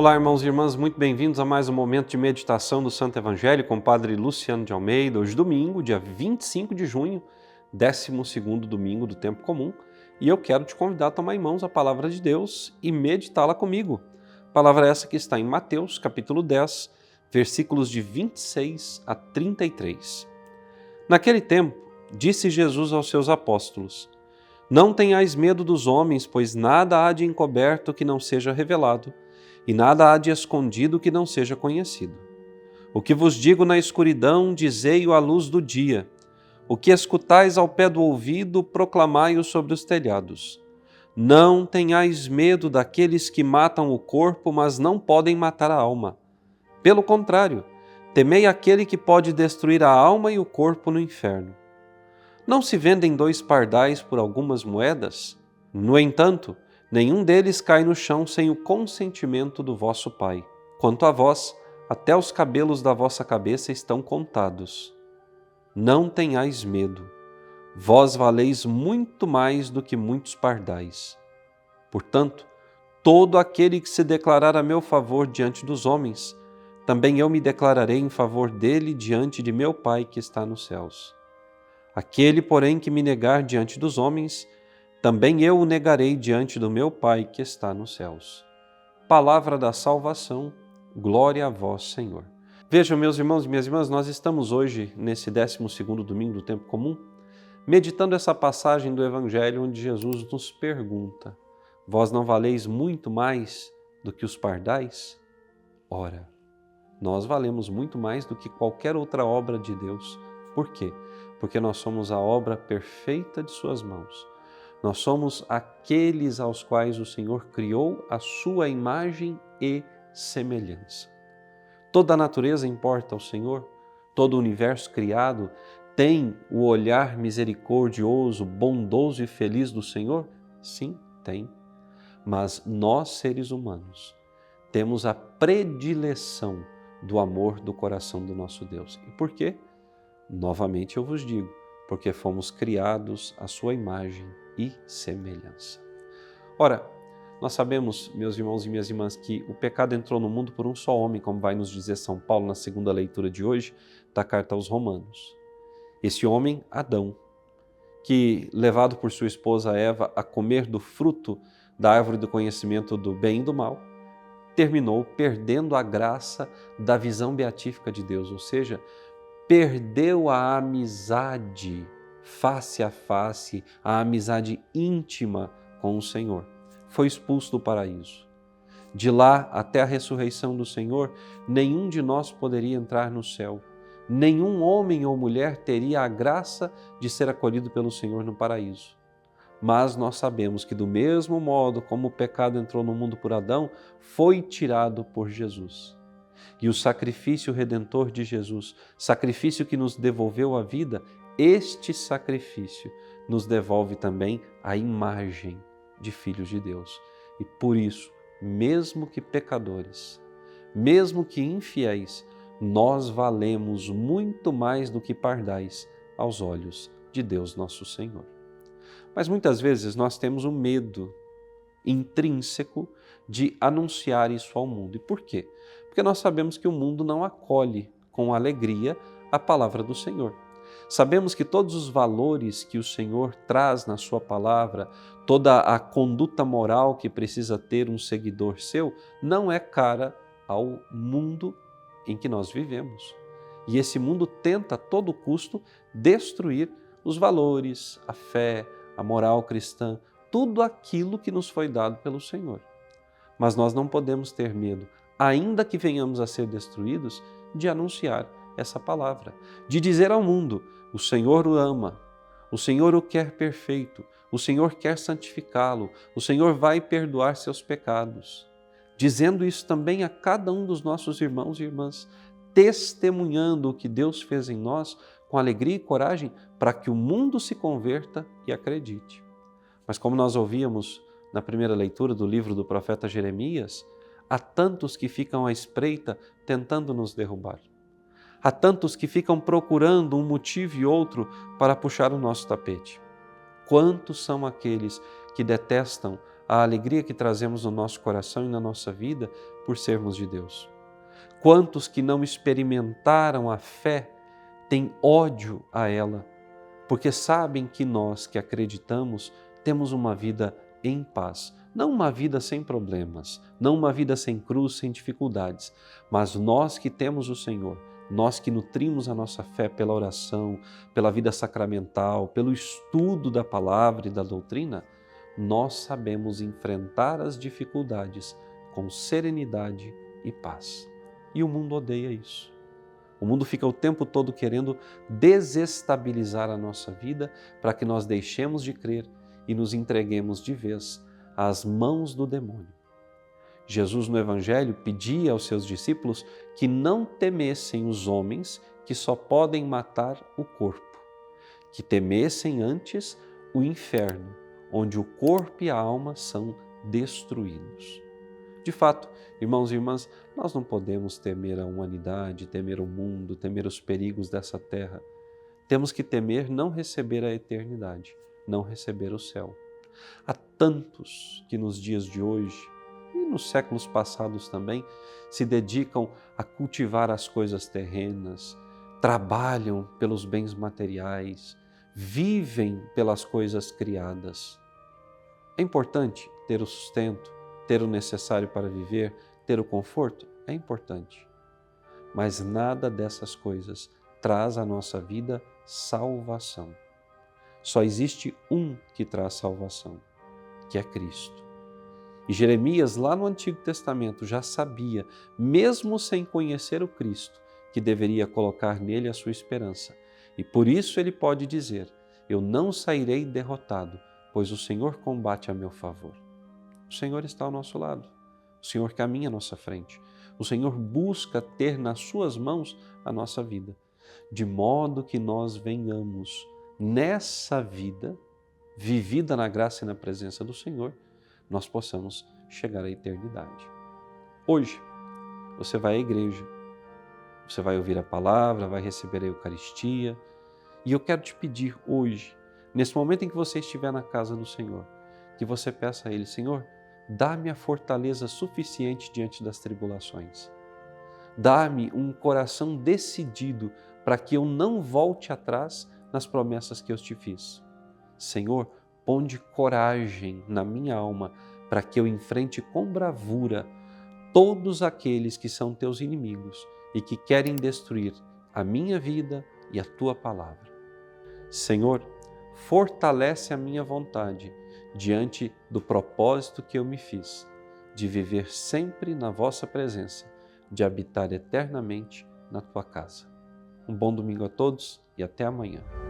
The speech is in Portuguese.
Olá, irmãos e irmãs, muito bem-vindos a mais um momento de meditação do Santo Evangelho com o Padre Luciano de Almeida. Hoje, domingo, dia 25 de junho, 12º domingo do Tempo Comum, e eu quero te convidar a tomar em mãos a Palavra de Deus e meditá-la comigo. Palavra essa que está em Mateus, capítulo 10, versículos de 26 a 33. Naquele tempo, disse Jesus aos seus apóstolos: Não tenhais medo dos homens, pois nada há de encoberto que não seja revelado, e nada há de escondido que não seja conhecido. O que vos digo na escuridão, dizei-o à luz do dia. O que escutais ao pé do ouvido, proclamai-o sobre os telhados. Não tenhais medo daqueles que matam o corpo, mas não podem matar a alma. Pelo contrário, temei aquele que pode destruir a alma e o corpo no inferno. Não se vendem 2 pardais por algumas moedas? No entanto, nenhum deles cai no chão sem o consentimento do vosso Pai. Quanto a vós, até os cabelos da vossa cabeça estão contados. Não tenhais medo, vós valeis muito mais do que muitos pardais. Portanto, todo aquele que se declarar a meu favor diante dos homens, também eu me declararei em favor dele diante de meu Pai que está nos céus. Aquele, porém, que me negar diante dos homens, também eu o negarei diante do meu Pai que está nos céus. Palavra da salvação, glória a vós, Senhor. Vejam, meus irmãos e minhas irmãs, nós estamos hoje, nesse 12º domingo do Tempo Comum, meditando essa passagem do Evangelho onde Jesus nos pergunta: Vós não valeis muito mais do que os pardais? Ora, nós valemos muito mais do que qualquer outra obra de Deus. Por quê? Porque nós somos a obra perfeita de suas mãos. Nós somos aqueles aos quais o Senhor criou a sua imagem e semelhança. Toda a natureza importa ao Senhor, todo o universo criado tem o olhar misericordioso, bondoso e feliz do Senhor? Sim, tem. Mas nós, seres humanos, temos a predileção do amor do coração do nosso Deus. E por quê? Novamente eu vos digo, porque fomos criados à sua imagem e semelhança. Ora, nós sabemos, meus irmãos e minhas irmãs, que o pecado entrou no mundo por um só homem, como vai nos dizer São Paulo na segunda leitura de hoje da carta aos Romanos. Esse homem, Adão, que, levado por sua esposa Eva a comer do fruto da árvore do conhecimento do bem e do mal, terminou perdendo a graça da visão beatífica de Deus, ou seja, perdeu a amizade face a face, a amizade íntima com o Senhor. Foi expulso do paraíso. De lá até a ressurreição do Senhor, nenhum de nós poderia entrar no céu. Nenhum homem ou mulher teria a graça de ser acolhido pelo Senhor no paraíso. Mas nós sabemos que do mesmo modo como o pecado entrou no mundo por Adão, foi tirado por Jesus. E o sacrifício redentor de Jesus, sacrifício que nos devolveu a vida, este sacrifício nos devolve também a imagem de filhos de Deus. E por isso, mesmo que pecadores, mesmo que infiéis, nós valemos muito mais do que pardais aos olhos de Deus nosso Senhor. Mas muitas vezes nós temos um medo intrínseco de anunciar isso ao mundo. E por quê? Porque nós sabemos que o mundo não acolhe com alegria a palavra do Senhor. Sabemos que todos os valores que o Senhor traz na sua palavra, toda a conduta moral que precisa ter um seguidor seu, não é cara ao mundo em que nós vivemos. E esse mundo tenta a todo custo destruir os valores, a fé, a moral cristã, tudo aquilo que nos foi dado pelo Senhor. Mas nós não podemos ter medo, ainda que venhamos a ser destruídos, de anunciar essa palavra, de dizer ao mundo: o Senhor o ama, o Senhor o quer perfeito, o Senhor quer santificá-lo, o Senhor vai perdoar seus pecados. Dizendo isso também a cada um dos nossos irmãos e irmãs, testemunhando o que Deus fez em nós com alegria e coragem para que o mundo se converta e acredite. Mas como nós ouvíamos na primeira leitura do livro do profeta Jeremias, há tantos que ficam à espreita tentando nos derrubar. Há tantos que ficam procurando um motivo e outro para puxar o nosso tapete. Quantos são aqueles que detestam a alegria que trazemos no nosso coração e na nossa vida por sermos de Deus. Quantos que não experimentaram a fé têm ódio a ela, porque sabem que nós que acreditamos temos uma vida em paz. Não uma vida sem problemas, não uma vida sem cruz, sem dificuldades, mas nós que temos o Senhor, nós que nutrimos a nossa fé pela oração, pela vida sacramental, pelo estudo da palavra e da doutrina, nós sabemos enfrentar as dificuldades com serenidade e paz. E o mundo odeia isso. O mundo fica o tempo todo querendo desestabilizar a nossa vida para que nós deixemos de crer e nos entreguemos de vez às mãos do demônio. Jesus no Evangelho pedia aos seus discípulos que não temessem os homens que só podem matar o corpo, que temessem antes o inferno, onde o corpo e a alma são destruídos. De fato, irmãos e irmãs, nós não podemos temer a humanidade, temer o mundo, temer os perigos dessa terra. Temos que temer não receber a eternidade, não receber o céu. Há tantos que nos dias de hoje e nos séculos passados também se dedicam a cultivar as coisas terrenas, trabalham pelos bens materiais, vivem pelas coisas criadas. É importante ter o sustento, ter o necessário para viver, ter o conforto? É importante. Mas nada dessas coisas traz à nossa vida salvação. Só existe um que traz salvação, que é Cristo. E Jeremias, lá no Antigo Testamento, já sabia, mesmo sem conhecer o Cristo, que deveria colocar nele a sua esperança. E por isso ele pode dizer: eu não sairei derrotado, pois o Senhor combate a meu favor. O Senhor está ao nosso lado, o Senhor caminha à nossa frente, o Senhor busca ter nas suas mãos a nossa vida, de modo que nós venhamos nessa vida, vivida na graça e na presença do Senhor, nós possamos chegar à eternidade. Hoje, você vai à igreja, você vai ouvir a palavra, vai receber a Eucaristia, e eu quero te pedir hoje, nesse momento em que você estiver na casa do Senhor, que você peça a Ele: Senhor, dá-me a fortaleza suficiente diante das tribulações. Dá-me um coração decidido para que eu não volte atrás nas promessas que eu te fiz. Senhor, ponde coragem na minha alma para que eu enfrente com bravura todos aqueles que são teus inimigos e que querem destruir a minha vida e a tua palavra. Senhor, fortalece a minha vontade diante do propósito que eu me fiz, de viver sempre na vossa presença, de habitar eternamente na tua casa. Um bom domingo a todos e até amanhã.